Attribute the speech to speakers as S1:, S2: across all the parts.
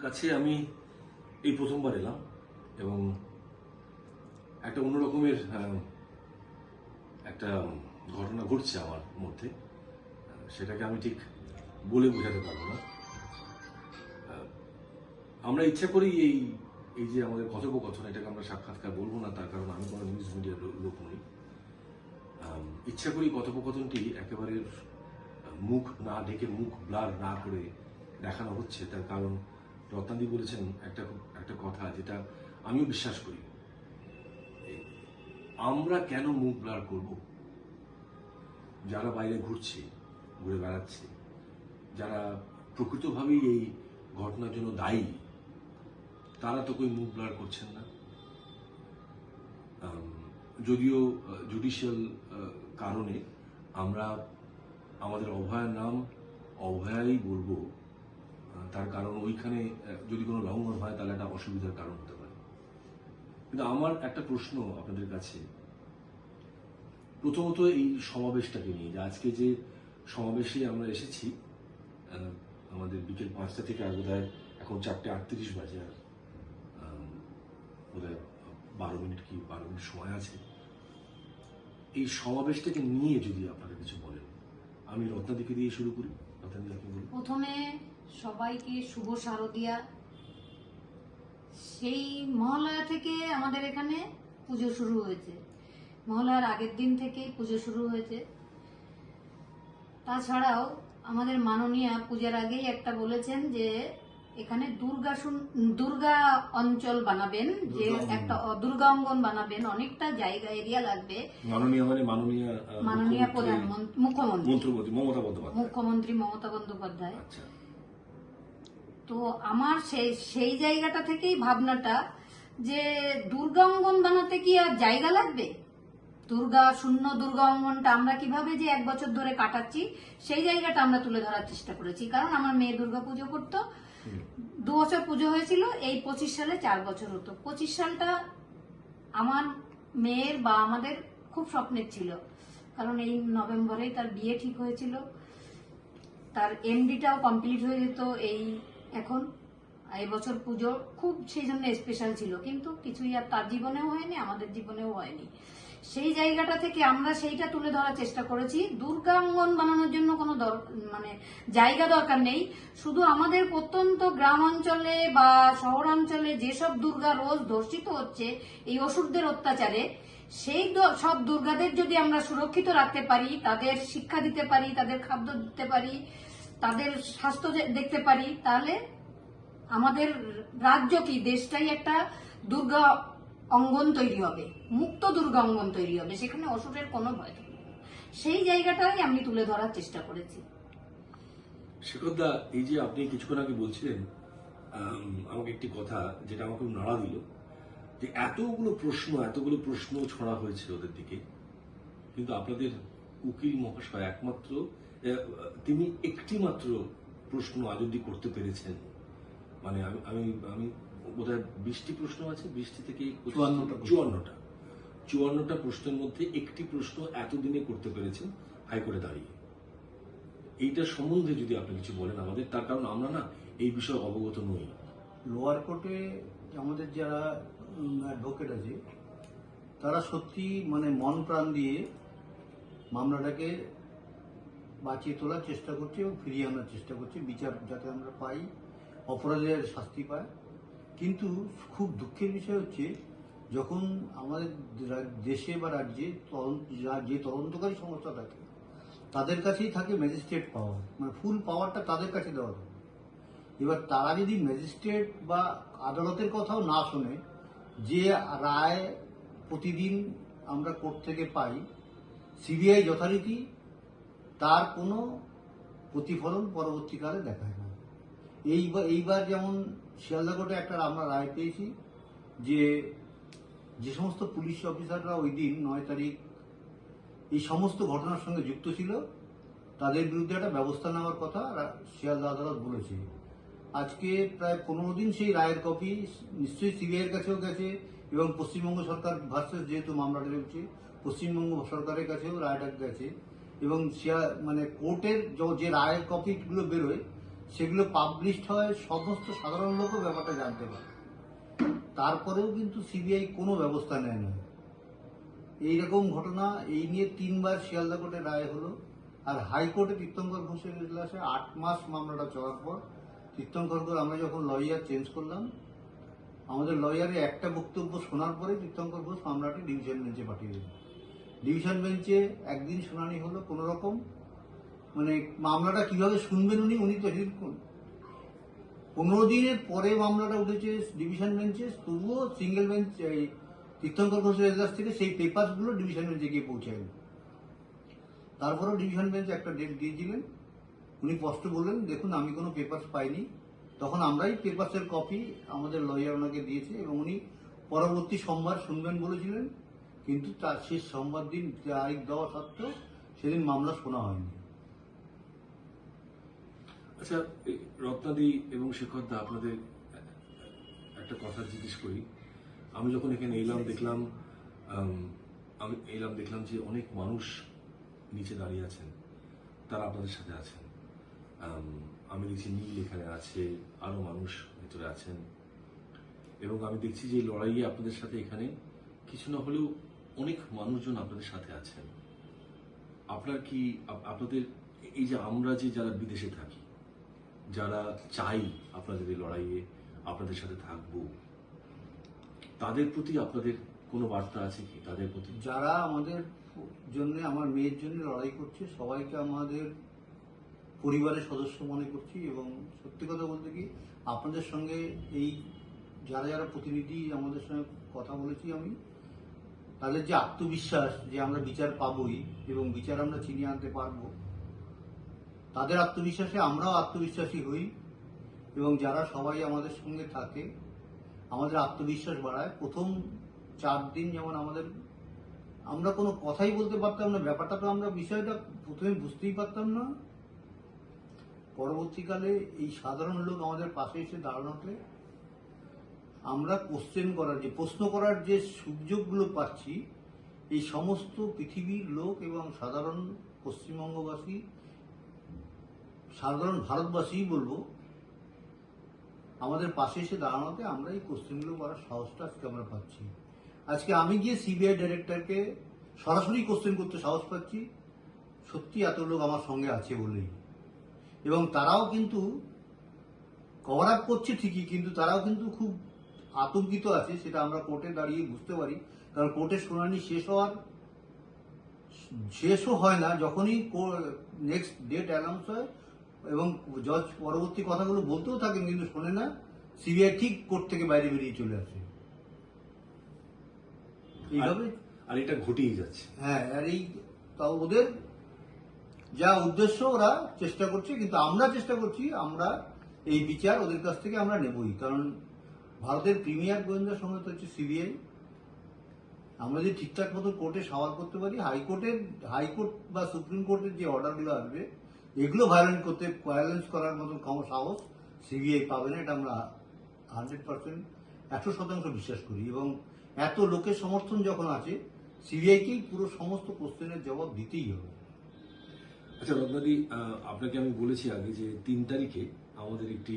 S1: কাছে আমি এই প্রথমবার এলাম এবং একটা অন্যরকমের একটা ঘটনা ঘটছে আমার মধ্যে। সেটাকে আমি ঠিক বলে বোঝাতে পারবো না। আমরা ইচ্ছা করি এই যে আমাদের কথোপকথন, এটাকে আমরা সাক্ষাৎকার বলবো না, তার কারণ আমি কোনো নিউজ মিডিয়ার লোক নই। ইচ্ছা করি কথোপকথনটি একেবারে মুখ না ঢেকে, মুখ ব্লার না করে দেখানো হচ্ছে। তার কারণ রত্নাদি বলেছেন একটা কথা যেটা আমিও বিশ্বাস করি। আমরা কেন মুখ ব্লার করব? যারা বাইরে ঘুরছে, ঘুরে বেড়াচ্ছে, যারা প্রকৃতভাবেই এই ঘটনার জন্য দায়ী, তারা তো কই মুখ ব্লার করছেন না। যদিও জুডিশিয়াল কারণে আমরা আমাদের অভয়ার নাম অভয়াই বলবো, তার কারণ ওইখানে যদি কোনো লঙ্ঘন হয় তাহলে একটা অসুবিধার কারণ হতে পারে। কিন্তু আমার একটা প্রশ্ন আপনাদের কাছে, প্রথমত এই সমাবেশটাকে নিয়ে, যে আজকে যে সমাবেশে আমরা এসেছি, আমাদের বিকেল 5টা থেকে আর বোধহয় এখন 4:38 বাজে, আর বোধহয় 12 মিনিট সময় আছে। এই সমাবেশটাকে নিয়ে যদি আপনারা কিছু বলেন। আমি রত্নাদিকে দিয়ে শুরু করি। রত্নাদি, আপনি বলুন।
S2: প্রথমে সবাইকে শুভ শারদিয়া। সেই মহালয়া থেকে আমাদের এখানে পুজো শুরু হয়েছে, মহালয়ার আগের দিন থেকেই পুজো শুরু হয়েছে। তাছাড়াও আমাদের মাননীয়া পূজার আগেই একটা বলেছেন যে এখানে দুর্গা অঞ্চল বানাবেন, যে একটা দুর্গা অঙ্গন বানাবেন, অনেকটা জায়গা এরিয়া লাগবে। মাননীয় প্রধানমন্ত্রী মুখ্যমন্ত্রী মমতা বন্দ্যোপাধ্যায়। তো আমার সেই জায়গাটা থেকেই ভাবনাটা যে দুর্গা অঙ্গন বানাতে কি আর জায়গা লাগবে? দুর্গা অঙ্গনটা আমরা কিভাবে যে 1 বছর ধরে কাটাচ্ছি সেই জায়গাটা আমরা তুলে ধরার চেষ্টা করেছি। কারণ আমার মেয়ে দুর্গা পুজো করতো, 2 বছর পুজো হয়েছিল, এই 25 সালে 4 বছর হতো। 25 সালটা আমার মেয়ের বা আমাদের খুব স্বপ্নের ছিল, কারণ এই নভেম্বরেই তার বিয়ে ঠিক হয়েছিল, তার এমডিটাও কমপ্লিট হয়ে যেত এখন। এই বছর পুজো খুব সেই জন্য স্পেশাল ছিল, কিন্তু কিছুই আর তার জীবনেও হয়নি, আমাদের জীবনেও হয়নি। সেই জায়গাটা থেকে আমরা সেইটা তুলে ধরার চেষ্টা করেছি। দুর্গা অঙ্গন বানানোর জন্য কোনো জায়গা দরকার নেই। শুধু আমাদের প্রত্যন্ত গ্রাম অঞ্চলে বা শহরাঞ্চলে যেসব দুর্গা রোজ ধর্ষিত হচ্ছে এই অসুরদের অত্যাচারে, সেই সব দুর্গাদের যদি আমরা সুরক্ষিত রাখতে পারি, তাদের শিক্ষা দিতে পারি, তাদের খাদ্য দিতে পারি, তাদের স্বাস্থ্য দেখতে পারি, তাহলে আমাদের রাজ্য কি দেশটাই একটা দুর্গা অঙ্গন তৈরি হবে, মুক্ত দুর্গা অঙ্গন তৈরি হবে, সেখানে অসুরের কোনো ভয় থাকবে না। সেই জায়গাটাই আমি তুলে ধরার চেষ্টা করেছি।
S1: শেখরদা, এই যে আপনি কিছুক্ষণ আগে বলছিলেন, আমাকে একটি কথা যেটা আমাকে নাড়া দিল, যে এতগুলো প্রশ্ন ছড়া হয়েছে ওদের দিকে, কিন্তু আপনাদের উকিল মহাশয় একমাত্র তিনি একটি মাত্র প্রশ্ন আজ অব্দি করতে পেরেছেন। মানে আমি বোধহয় 20টি প্রশ্ন আছে, 20টি থেকে 54টা প্রশ্নের মধ্যে একটি প্রশ্ন এতদিনে করতে পেরেছেন হাইকোর্টে দাঁড়িয়ে। এইটা সম্বন্ধে যদি আপনি কিছু বলেন আমাদের, তার কারণ আমরা না এই বিষয়ে অবগত নই।
S3: লোয়ার কোর্টে আমাদের যারা অ্যাডভোকেট আছে তারা সত্যি মানে মন প্রাণ দিয়ে মামলাটাকে বাঁচিয়ে তোলার চেষ্টা করছে এবং ফিরিয়ে আনার চেষ্টা করছে, বিচার যাতে আমরা পাই, অপরাধের শাস্তি পায়। কিন্তু খুব দুঃখের বিষয় হচ্ছে, যখন আমাদের দেশে বা রাজ্যে যে তদন্তকারী সংস্থা থাকে তাদের কাছেই থাকে ম্যাজিস্ট্রেট পাওয়ার, মানে ফুল পাওয়ারটা তাদের কাছে দেওয়া থাকে। এবার তারা যদি ম্যাজিস্ট্রেট বা আদালতের কথাও না শোনে, যে রায় প্রতিদিন আমরা কোর্ট থেকে পাই, সিবিআই যথারীতি তার কোনো প্রতিফলন পরবর্তীকালে দেখায় না। এইবার যেমন শিয়ালদা কোর্টে একটা আমরা রায় পেয়েছি যে সমস্ত পুলিশ অফিসাররা ওই দিন 9 তারিখ এই সমস্ত ঘটনার সঙ্গে যুক্ত ছিল তাদের বিরুদ্ধে একটা ব্যবস্থা নেওয়ার কথা শিয়ালদা আদালত বলেছে। আজকে প্রায় 15 দিন সেই রায়ের কপি নিশ্চয়ই সিবিআইয়ের কাছেও গেছে এবং পশ্চিমবঙ্গ সরকার ভার্সেস যেহেতু মামলাটা চলছে, পশ্চিমবঙ্গ সরকারের কাছেও রায়টা গেছে এবং মানে কোর্টের যে রায়ের কপিগুলো বেরোয় সেগুলো পাবলিশড হয়, সমস্ত সাধারণ লোকও ব্যাপারটা জানতে পারে। তারপরেও কিন্তু সিবিআই কোনো ব্যবস্থা নেয় না। এইরকম ঘটনা এই নিয়ে 3 বার শিয়ালদা কোর্টে রায় হলো, আর হাইকোর্টে তীর্থঙ্কর ঘোষের এজলাসে 8 মাস মামলাটা চলার পর তীর্থঙ্কর ঘোষ, আমরা যখন লয়ার চেঞ্জ করলাম, আমাদের লয়ারে একটা বক্তব্য শোনার পরে তীর্থঙ্কর ঘোষ মামলাটি ডিভিশন বেঞ্চে পাঠিয়ে দিল। ডিভিশন বেঞ্চে একদিন শুনানি হলো, কোনো রকম মানে মামলাটা কিভাবে শুনবেন উনি তো 15 দিনের পরে মামলাটা উঠেছে ডিভিশন বেঞ্চে, তবুও সিঙ্গেল বেঞ্চ তীর্থঙ্কর ঘোষের এজলাস থেকে সেই পেপারসগুলো ডিভিশন বেঞ্চে গিয়ে পৌঁছায়নি। তারপরেও ডিভিশন বেঞ্চ একটা ডেট দিয়েছিলেন, উনি স্পষ্ট বললেন দেখুন আমি কোনো পেপারস পাইনি। তখন আমরাই পেপারসের কপি আমাদের লয়ার ওনাকে দিয়েছে এবং উনি পরবর্তী সোমবার শুনবেন বলেছিলেন, কিন্তু তার শেষ সোমবার দিন তারিখ দেওয়া সত্ত্বেও সেদিন মামলা শোনা হয়নি।
S1: আচ্ছা, এই রত্নাদি এবং শেখরদা, আপনাদের একটা কথা জিজ্ঞেস করি। আমি যখন এখানে এলাম দেখলাম যে অনেক মানুষ নিচে দাঁড়িয়ে আছেন, তারা আপনাদের সাথে আছেন। আমি দেখছি নীল এখানে আছে, আরো মানুষ ভিতরে আছেন, এবং আমি দেখছি যে এই লড়াইয়ে আপনাদের সাথে এখানে কিছু না হলেও অনেক মানুষজন আপনাদের সাথে আছেন। আপনাদের এই যে আমরা যে যারা বিদেশে থাকি, যারা চাই আপনাদের এই লড়াইয়ে আপনাদের সাথে থাকবো, তাদের প্রতি আপনাদের কোনো বার্তা আছে কি? তাদের প্রতি
S3: যারা আমাদের জন্য, আমার মেয়ের জন্য লড়াই করছে, সবাইকে আমাদের পরিবারের সদস্য মনে করছি। এবং সত্যি কথা বলতে কি, আপনাদের সঙ্গে এই যারা যারা প্রতিনিধি আমাদের সঙ্গে কথা বলেছি আমি, তাদের যে আত্মবিশ্বাস যে আমরা বিচার পাবই এবং বিচার আমরা ছিনিয়ে আনতে পারবো, তাদের আত্মবিশ্বাসে আমরাও আত্মবিশ্বাসী হই। এবং যারা সবাই আমাদের সঙ্গে থাকে, আমাদের আত্মবিশ্বাস বাড়ায়। প্রথম 4 দিন যেমন আমরা কোনো কথাই বলতে পারতাম না, ব্যাপারটা তো আমরা বিষয়টা প্রথমে বুঝতেই পারতাম না। পরবর্তীকালে এই সাধারণ লোক আমাদের পাশে এসে দাঁড়ানোতে আমরা প্রশ্ন করার যে সুযোগগুলো পাচ্ছি, এই সমস্ত পৃথিবীর লোক এবং সাধারণ পশ্চিমবঙ্গবাসী, সাধারণ ভারতবাসী বলবো, আমাদের পাশে এসে দাঁড়ানোতে আমরা এই কোশ্চেনগুলো করার সাহসটা আজকে আমরা পাচ্ছি। আজকে আমি গিয়ে সিবিআই ডাইরেক্টরকে সরাসরি কোশ্চেন করতে সাহস পাচ্ছি, সত্যি এত লোক আমার সঙ্গে আছে বলেই। এবং তারাও কিন্তু কভার আপ করছে ঠিকই, কিন্তু তারাও কিন্তু খুব আতঙ্কিত আছে, সেটা আমরা কোর্টে দাঁড়িয়ে বুঝতে পারি। কারণ কোর্টের শুনানি শেষও হয় না, যখনই নেক্সট ডেট অ্যানাউন্স হয় এবং জজ পরবর্তী কথাগুলো বলতেও থাকেন কিন্তু শোনে না, সিবিআই ঠিক কোর্ট থেকে বাইরে বেরিয়ে চলে আসে। এইভাবে
S1: আর এটা ঘটেই যাচ্ছে।
S3: হ্যাঁ, আর তাও ওদের যা উদ্দেশ্য ওরা চেষ্টা করছে, কিন্তু আমরা চেষ্টা করছি আমরা এই বিচার ওদের কাছ থেকে আমরা নেবই। কারণ ভারতের প্রিমিয়ার গোয়েন্দা সংস্থা হচ্ছে সিবিআই। আমরা যদি ঠিকঠাক মতো কোর্টে সওয়াল করতে পারি, হাইকোর্ট বা সুপ্রিম কোর্টের যে অর্ডারগুলো আসবে, এগুলো ভায়োলেন্স করার মতো সাহস সিবিআই পাবে না। এটা আমরা 100% বিশ্বাস করি। এবং এত লোকের সমর্থন যখন আছে, সিবিআইকেই পুরো সমস্ত কোশ্চেনের জবাব দিতেই হবে।
S1: আচ্ছা রত্নাদি, আপনাকে আমি বলেছি আগে যে 3 তারিখে আমাদের একটি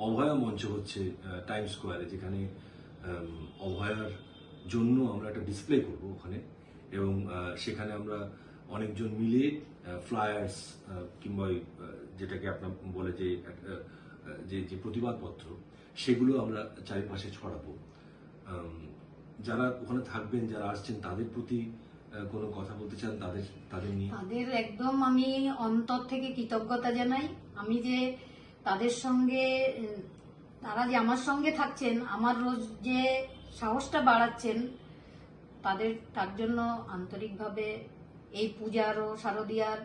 S1: অভয়া মঞ্চ হচ্ছে টাইম স্কোয়ারে, যেখানে অভয়ার জন্য আমরা একটা ডিসপ্লে করব ওখানে। এবং সেখানে আমরা অনেকজন মিলে ফ্লায়ার্স কিংবা যেটাকে আপনার বলে যে প্রতিবাদপত্র, সেগুলো আমরা চারিপাশে ছড়াবো। যারা ওখানে থাকবেন, যারা আসছেন, তাদের প্রতি কোনো কথা বলতে চান তাদের নিয়ে?
S2: তাদের একদম আমি অন্তর থেকে কৃতজ্ঞতা জানাই। আমি যে তাদের সঙ্গে, তারা যে আমার সঙ্গে থাকছেন, আমার রোজ যে সাহসটা বাড়াচ্ছেন, তার জন্য আন্তরিকভাবে এই পূজার ও শারদীয়ার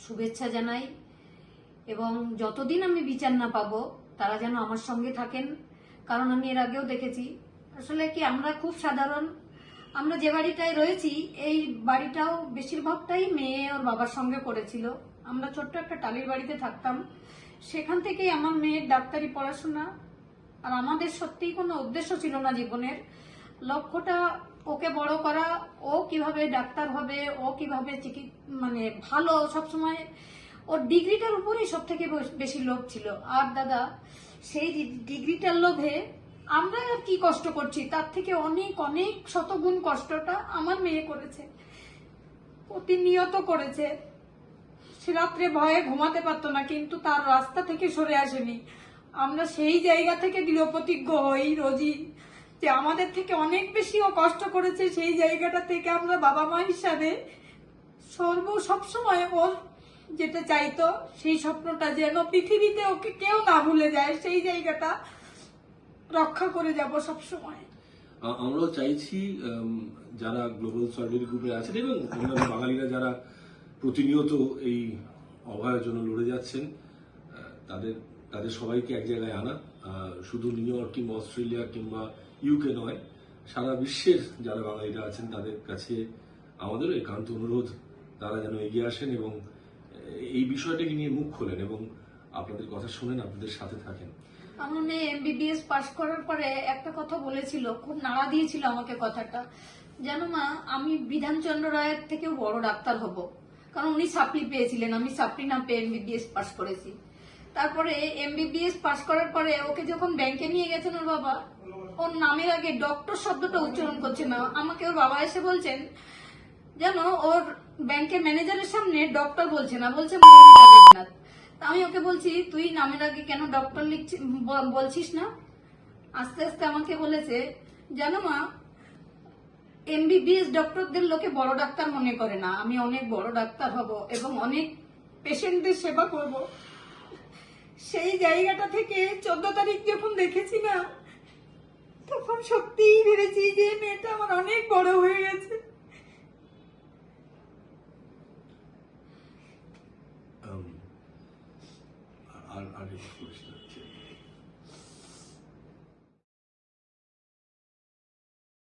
S2: শুভেচ্ছা জানাই। এবং যতদিন আমি বিচার না পাবো, তারা যেন আমার সঙ্গে থাকেন। কারণ আমি এর আগেও দেখেছি, আসলে কি আমরা খুব সাধারণ, আমরা যে বাড়িটায় রয়েছি, এই বাড়িটাও বেশিরভাগটাই মেয়ে ওর বাবার সঙ্গে করেছিল। আমরা ছোট্ট একটা টালির বাড়িতে থাকতাম, সেখান থেকেই আমার মেয়ের ডাক্তারি পড়াশোনা। আর আমাদের সত্যিই কোনো উদ্দেশ্য ছিল না জীবনের, লক্ষ্যটা ওকে বড় করা, ও কিভাবে ডাক্তার হবে, ও কিভাবে ভালো সবসময় ওর ডিগ্রিটার উপরেই সব থেকে বেশি লোভ ছিল। আর দাদা, সেই ডিগ্রিটার লোভে আমরা আর কি কষ্ট করছি, তার থেকে অনেক অনেক শতগুণ কষ্টটা আমার মেয়ে করেছে, প্রতিনিয়ত করেছে। সে রাত্রে ভয়ে ঘুমাতে পারতো না, কিন্তু তার রাস্তা থেকে সরে আসেনি। আমরা সেই জায়গা থেকে দৃঢ়প্রতিজ্ঞ হই রোজই যে আমাদের থেকে অনেক বেশি ও কষ্ট করেছে। সেই জায়গাটা থেকে আমরা বাবা মা হিসাবে সবসময় ওর যেতে চাইতো, সেই স্বপ্নটা যেন পৃথিবীতে ওকে কেউ না ভুলে যায়, সেই জায়গাটা রক্ষা করে যাব সবসময়।
S1: আমরাও চাইছি যারা গ্লোবাল সলিডারিটি গ্রুপে আছেন এবং অন্যান্য বাঙালিরা যারা প্রতিনিয়ত এই অভয়ের জন্য লড়ে যাচ্ছেন, তাদের তাদের সবাইকে এক জায়গায় আনা। শুধু নিউ ইয়র্ক কিংবা অস্ট্রেলিয়া কিংবা ইউকে নয়, সারা বিশ্বের যারা বাঙালিরা আছেন তাদের কাছে আমাদেরও একান্ত অনুরোধ, তারা যেন এগিয়ে আসেন এবং এই বিষয়টাকে নিয়ে মুখ খোলেন এবং আপনাদের কথা শোনেন, আপনাদের সাথে থাকেন।
S2: আমার মেয়ে MBBS পাশ করার পরে একটা কথা বলেছিল, খুব নাড়া দিয়েছিল আমাকে কথাটা, জানো মা, আমি বিধানচন্দ্র রায়ের থেকেও বড় ডাক্তার হব। কারণ উনি সাপ্লি পেয়েছিলেন, আমি সাপ্লি না পেয়ে MBBS পাশ করেছি। তারপরে MBBS পাশ করার পরে ওকে যখন ব্যাংকে নিয়ে গেছেন ওর বাবা, ওর নামের আগে ডক্টর শব্দটা উচ্চারণ করছে না। আমাকে ওর বাবা এসে বলছেন, জানো, ওর ব্যাংকের ম্যানেজারের সামনে ডক্টর বলছে না, বলছে মৌমিতা দেবনাথ। তা আমি ওকে বলছি, তুই নামের আগে কেন ডক্টর বলছিস না? আস্তে আস্তে আমাকে বলেছে, জানো মা, MBBS ডক্টরদের লোকে বড় ডাক্তার মনে করে না, আমি অনেক বড় ডাক্তার হব এবং অনেক পেশেন্টদের সেবা করব। সেই জায়গাটা থেকে 14 তারিখ যখন দেখেছি না, তখন সত্যিই ভেবেছি যে মেয়েটা আমার অনেক বড় হয়ে গেছে।
S1: আর করিস না।